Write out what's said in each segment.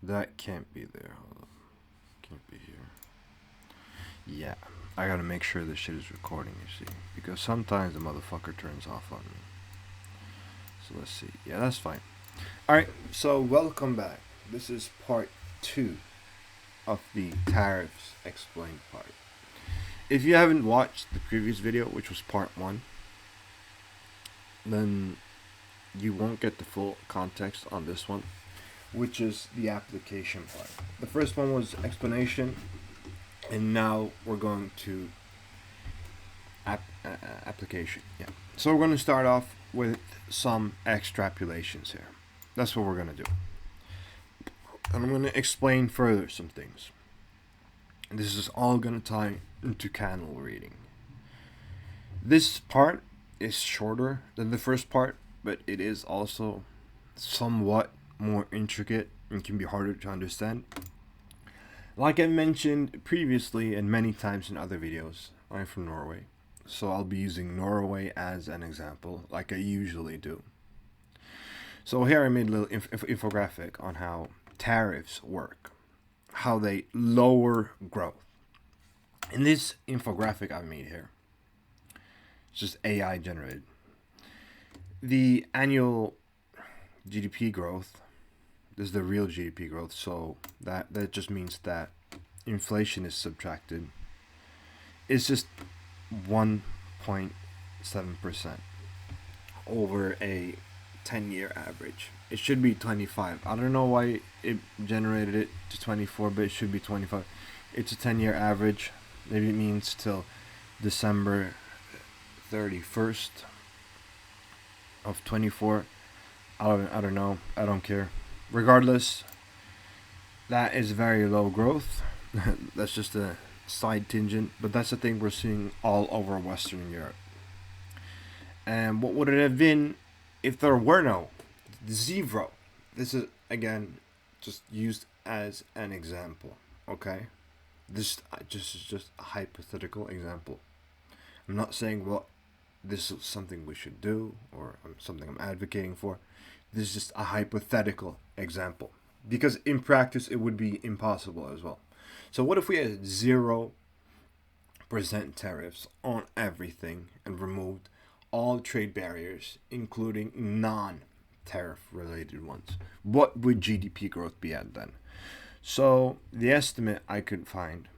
That can't be there. Hold on. Can't be here. Yeah, I gotta make sure this shit is recording, you see. Because sometimes the motherfucker turns off on me. So let's see. Yeah, that's fine. Alright, so welcome back. This is part 2 of the Tariffs Explained part. If you haven't watched the previous video, which was part 1, then you won't get the full context on this one, which is the application part. The first one was explanation, and now we're going to application. Yeah. So we're going to start off with some extrapolations here. That's what we're going to do. And I'm going to explain further some things. And this is all going to tie into candle reading. This part is shorter than the first part, but it is also somewhat more intricate and can be harder to understand. Like I mentioned previously and many times in other videos, I'm from Norway, so I'll be using Norway as an example, like I usually do. So here I made a little infographic on how tariffs work, how they lower growth. In this infographic I made here, it's just AI generated. The annual GDP growth, this is the real GDP growth, so that just means that inflation is subtracted. It's just 1.7% over a 10-year average. It should be 25. I don't know why it generated it to 24, but it should be 25. It's a 10-year average. Maybe it means till December 31st of 24. I don't know. I don't care. Regardless, that is very low growth. That's just a side tangent, but that's the thing we're seeing all over Western Europe. And what would it have been if there were no zero? This is again just used as an example. Okay, this is just a hypothetical example. I'm not saying this is something we should do or something I'm advocating for. This is just a hypothetical example, because in practice it would be impossible as well. So what if we had 0% tariffs on everything and removed all trade barriers, including non-tariff related ones? What would GDP growth be at then? So the estimate I could find,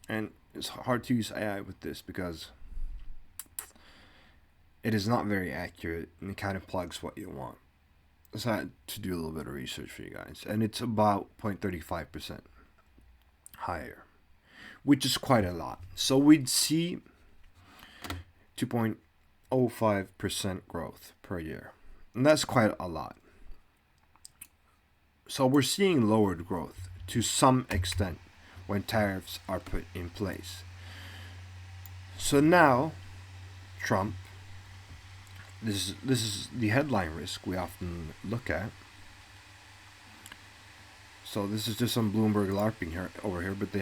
and it's hard to use AI with this because it is not very accurate and it kind of plugs what you want. So I had to do a little bit of research for you guys, and it's about 0.35% higher, which is quite a lot. So we'd see 2.05% growth per year, and that's quite a lot. So we're seeing lowered growth to some extent when tariffs are put in place. So now Trump, this is the headline risk we often look at. So this is just some Bloomberg LARPing over here, but they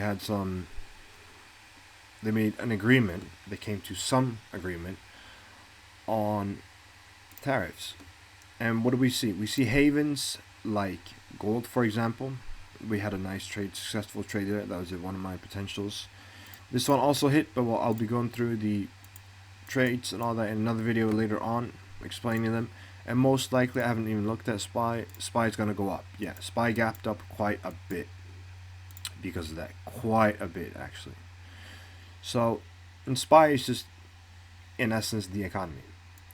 made an agreement. They came to some agreement on tariffs. And what do we see? We see havens like gold, for example. We had a nice successful trade there. That was one of my potentials. This one also hit, but I'll be going through the trades and all that in another video later on, explaining them. And most likely, I haven't even looked at SPY. SPY is going to go up. Yeah, SPY gapped up quite a bit because of that. Quite a bit, actually. So, and SPY is just, in essence, the economy.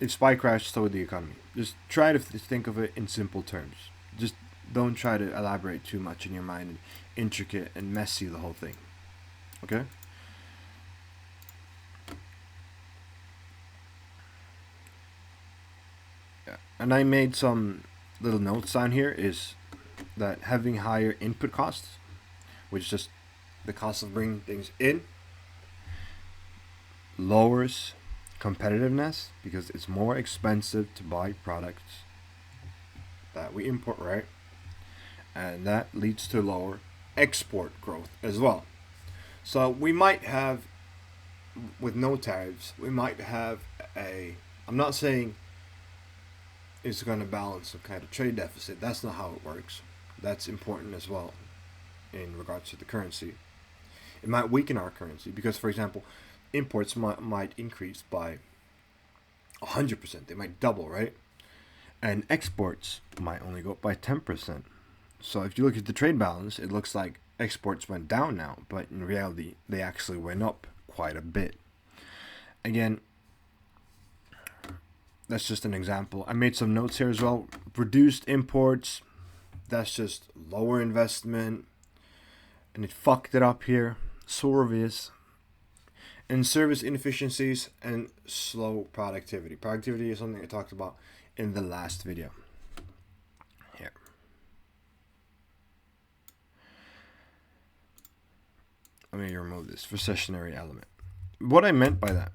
If SPY crashes, so would the economy. Just try to think of it in simple terms. Just don't try to elaborate too much in your mind and intricate and messy the whole thing. Okay? And I made some little notes down here, is that having higher input costs, which is just the cost of bringing things in, lowers competitiveness because it's more expensive to buy products that we import, right? And that leads to lower export growth as well. So we might have, with no tariffs, we might have I'm not saying it's going to balance some kind of trade deficit. That's not how it works. That's important as well in regards to the currency. It might weaken our currency because, for example, imports might increase by 100%. They might double, right? And exports might only go up by 10%. So if you look at the trade balance, it looks like exports went down now, but in reality, they actually went up quite a bit. Again, that's just an example. I made some notes here as well. Reduced imports, that's just lower investment, and it fucked it up here. So obvious. And service inefficiencies and slow productivity. Productivity is something I talked about in the last video. Here. Let me remove this recessionary element. What I meant by that,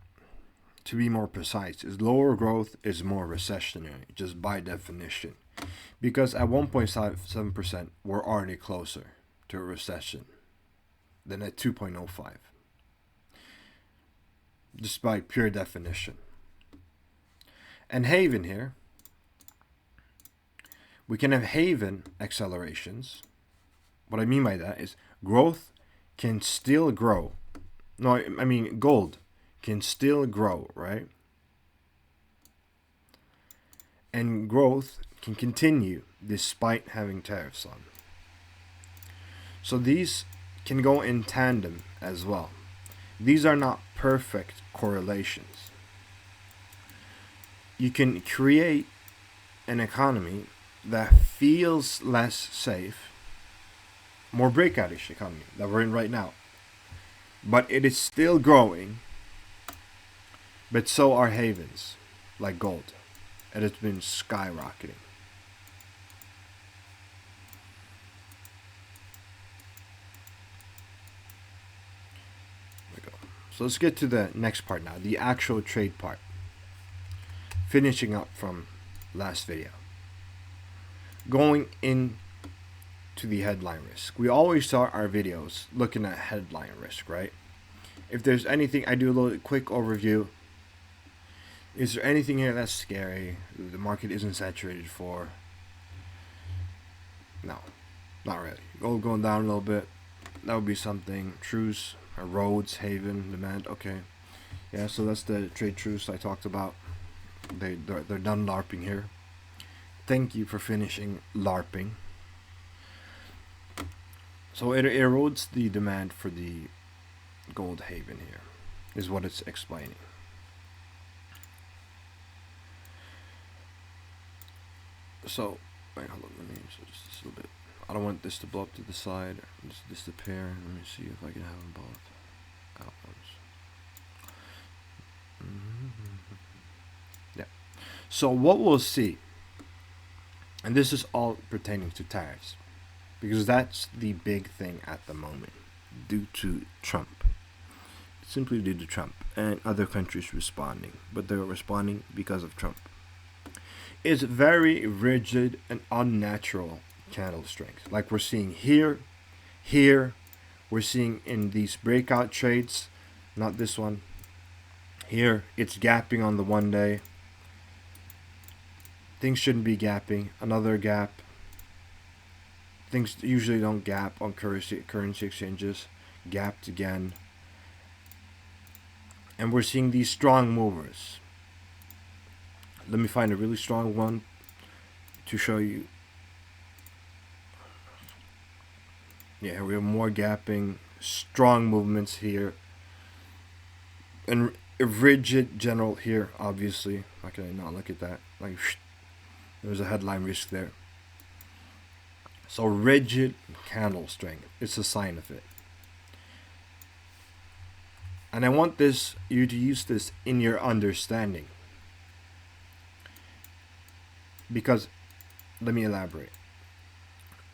to be more precise, is lower growth is more recessionary, just by definition. Because at 1.7%, we're already closer to a recession than at 2.05. Just by pure definition. And haven here, we can have haven accelerations. What I mean by that is growth can still grow. No, I mean gold can still grow, right? And growth can continue despite having tariffs on. So these can go in tandem as well. These are not perfect correlations. You can create an economy that feels less safe, more breakoutish economy that we're in right now. But it is still growing, but so are havens, like gold. And it's been skyrocketing. So let's get to the next part now, the actual trade part. Finishing up from last video. Going in to the headline risk. We always start our videos looking at headline risk, right? If there's anything, I do a little quick overview. Is there anything here that's scary, the market isn't saturated for? No, not really. Gold going down a little bit, that would be something. Truce. Rhodes, haven, demand. Okay, yeah. So that's the trade truce I talked about. They're done LARPing here. Thank you for finishing LARPing. So it erodes the demand for the gold haven here, is what it's explaining. So wait, hold on. Let me just this a little bit. I don't want this to blow up to the side, just disappear. Let me see if I can have them both out once. Yeah. So what we'll see, and this is all pertaining to tariffs, because that's the big thing at the moment, due to Trump. Simply due to Trump and other countries responding, but they're responding because of Trump. Is very rigid and unnatural candle strength, like we're seeing here, we're seeing in these breakout trades, not this one. Here it's gapping on the 1 day. Things shouldn't be gapping. Another gap. Things usually don't gap on currency exchanges. Gapped again. And we're seeing these strong movers. Let me find a really strong one to show you. Yeah, we have more gapping, strong movements here, and a rigid general here, obviously. How can I not look at that? Like, there's a headline risk there. So rigid candle strength, it's a sign of it. And I want you to use this in your understanding. Because, let me elaborate.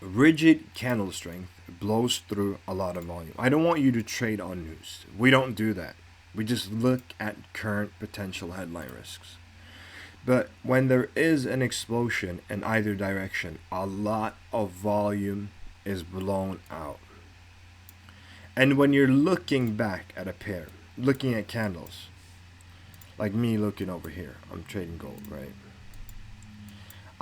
Rigid candle strength blows through a lot of volume. I don't want you to trade on news. We don't do that. We just look at current potential headline risks. But when there is an explosion in either direction, a lot of volume is blown out. And when you're looking back at a pair, looking at candles, like me looking over here, I'm trading gold, right?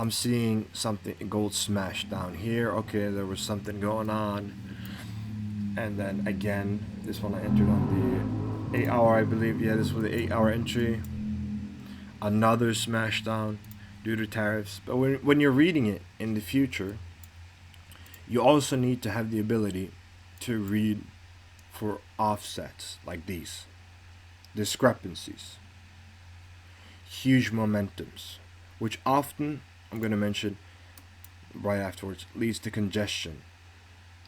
I'm seeing something, gold smash down here. Okay, there was something going on. And then again, this one I entered on the 8 hour, I believe. Yeah, this was the 8 hour entry. Another smash down due to tariffs. But when you're reading it in the future, you also need to have the ability to read for offsets like these, discrepancies, huge momentums, which often, I'm going to mention right afterwards, leads to congestion.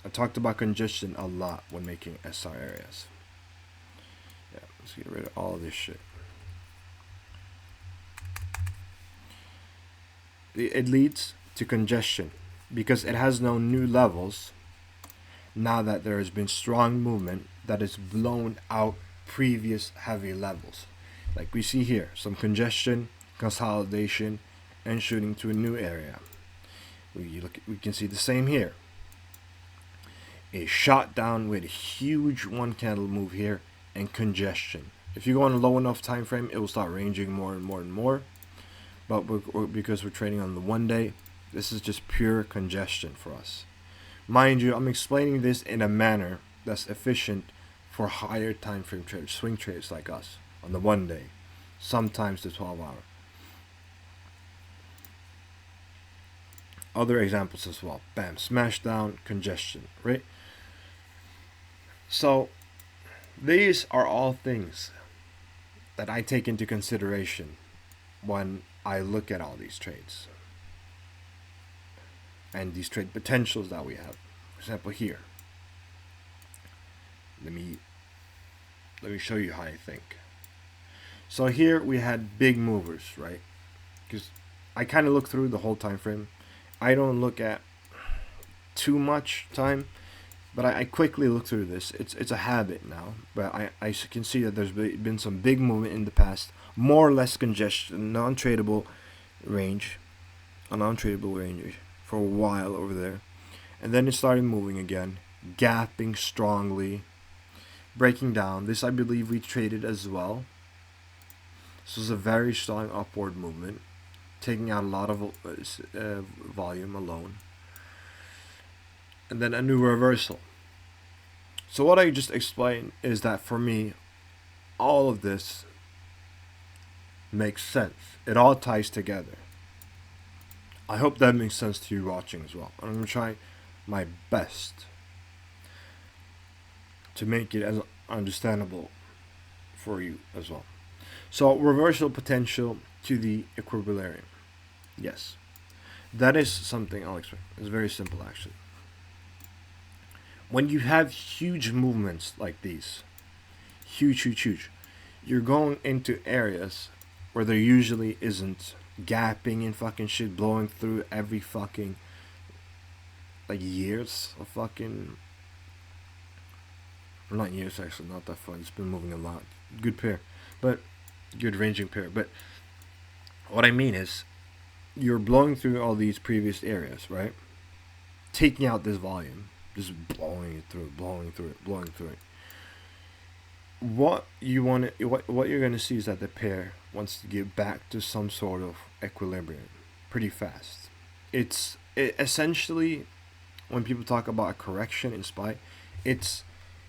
I talked about congestion a lot when making SR areas. Yeah, let's get rid of all of this shit. It leads to congestion because it has no new levels now that there has been strong movement that has blown out previous heavy levels. Like we see here, some congestion, consolidation, and shooting to a new area. We can see the same here. A shot down with a huge one candle move here and congestion. If you go on a low enough time frame, it will start ranging more and more and more. But because we're trading on the 1 day, this is just pure congestion for us. Mind you, I'm explaining this in a manner that's efficient for higher time frame traders, swing traders like us, on the 1 day, sometimes the 12 hour. Other examples as well. Bam, smash down, congestion, right? So these are all things that I take into consideration when I look at all these trades and these trade potentials that we have. For example, here, let me show you how I think. So here we had big movers, right? Because I kind of look through the whole time frame. I don't look at too much time, but I quickly look through this. It's a habit now, but I can see that there's been some big movement in the past, more or less congestion, non-tradable range, a non-tradable range for a while over there, and then it started moving again, gapping strongly, breaking down. This I believe we traded as well. This was a very strong upward movement, taking out a lot of volume alone. And then a new reversal. So what I just explained is that for me, all of this makes sense. It all ties together. I hope that makes sense to you watching as well. I'm going to try my best to make it as understandable for you as well. So reversal potential to the equilibrium. Yes, that is something I'll explain. It's very simple actually. When you have huge movements like these, huge, you're going into areas where there usually isn't, gapping and fucking shit, blowing through every fucking like years of fucking, not years actually, not that fun. It's been moving a lot. Good pair, but good ranging pair. But what I mean is, you're blowing through all these previous areas, right? Taking out this volume, just blowing it through, blowing through it. What you want to, what you're going to see is that the pair wants to get back to some sort of equilibrium pretty fast. It essentially, when people talk about a correction in SPY, it's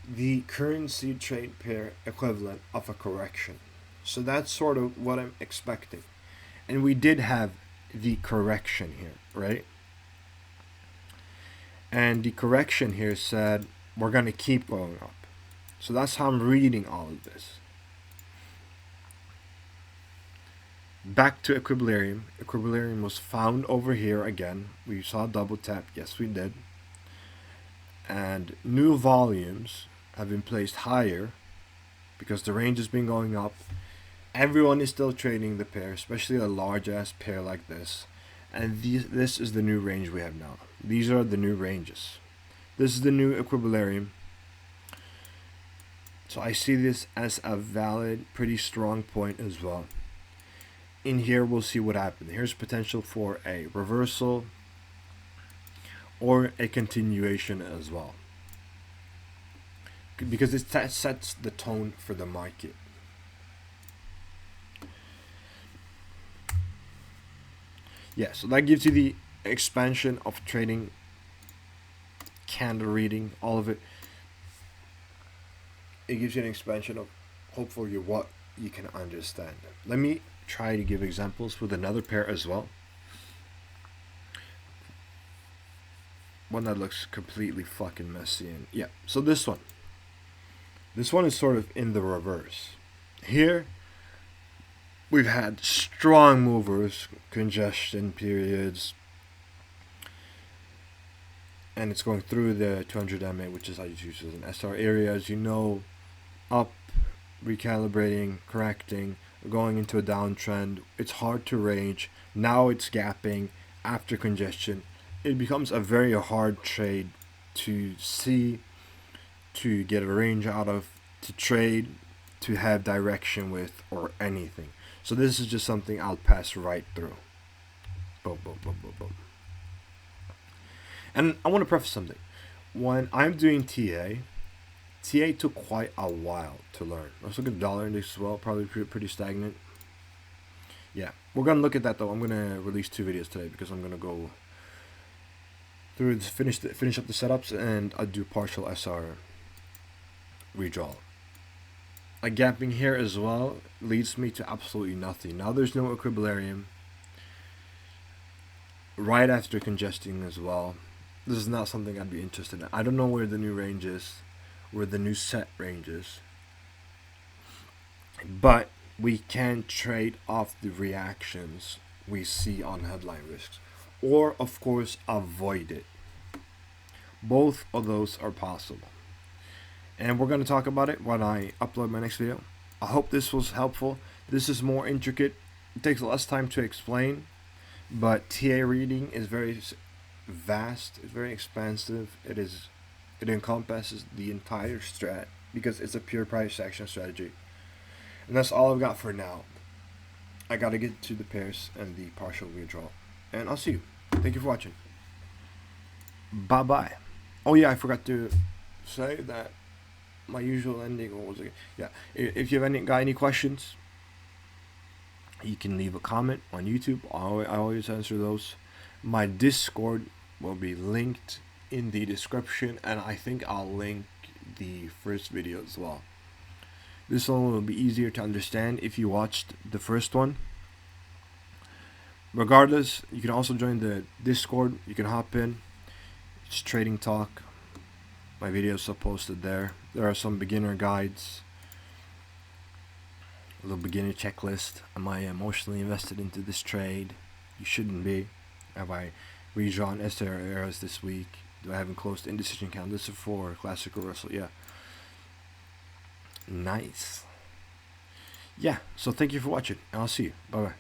the currency trade pair equivalent of a correction. So that's sort of what I'm expecting. And we did have the correction here, right? And the correction here said we're going to keep going up. So that's how I'm reading all of this. Back to equilibrium. Equilibrium was found over here again. We saw double tap. Yes, we did. And new volumes have been placed higher because the range has been going up. Everyone is still trading the pair, especially a large ass pair like this. And this is the new range we have now. These are the new ranges. This is the new equilibrium. So I see this as a valid, pretty strong point as well. In here, we'll see what happens. Here's potential for a reversal or a continuation as well, because it sets the tone for the market. Yeah, so that gives you the expansion of trading, candle reading, all of it. It gives you an expansion of hopefully what you can understand. Let me try to give examples with another pair as well. One that looks completely fucking messy. And yeah, so this one is sort of in the reverse. Here we've had strong movers, congestion periods, and it's going through the 200 MA, which is I use as an SR area, as you know, up, recalibrating, correcting, going into a downtrend. It's hard to range. Now it's gapping after congestion. It becomes a very hard trade to see, to get a range out of, to trade, to have direction with, or anything. So this is just something I'll pass right through. Boom, boom, boom, boom, boom. And I want to preface something. When I'm doing TA took quite a while to learn. Let's look at the dollar index as well. Probably pretty stagnant. Yeah, we're gonna look at that though. I'm gonna release 2 videos today because I'm gonna go through this, finish up the setups, and I'll do partial SR redraw. A gapping here as well leads me to absolutely nothing. Now there's no equilibrium. Right after congesting as well. This is not something I'd be interested in. I don't know where the new range is, where the new set range is. But we can trade off the reactions we see on headline risks. Or, of course, avoid it. Both of those are possible. And we're going to talk about it when I upload my next video. I hope this was helpful. This is more intricate. It takes less time to explain. But TA reading is very vast. It's very expansive. It encompasses the entire strat because it's a pure price action strategy. And that's all I've got for now. I got to get to the pairs and the partial redraw. And I'll see you. Thank you for watching. Bye-bye. Oh yeah, I forgot to say that my usual ending. What was it? Yeah, if you have got any questions, you can leave a comment on YouTube. I always answer those. My Discord will be linked in the description, and I think I'll link the first video as well. This one will be easier to understand if you watched the first one. Regardless, you can also join the Discord. You can hop in. It's trading talk. My videos are posted there. There are some beginner guides. A little beginner checklist. Am I emotionally invested into this trade? You shouldn't be. Have I redrawn SR errors this week? Do I have enclosed indecision count? This is for classic reversal. Yeah. Nice. Yeah. So thank you for watching. And I'll see you. Bye bye.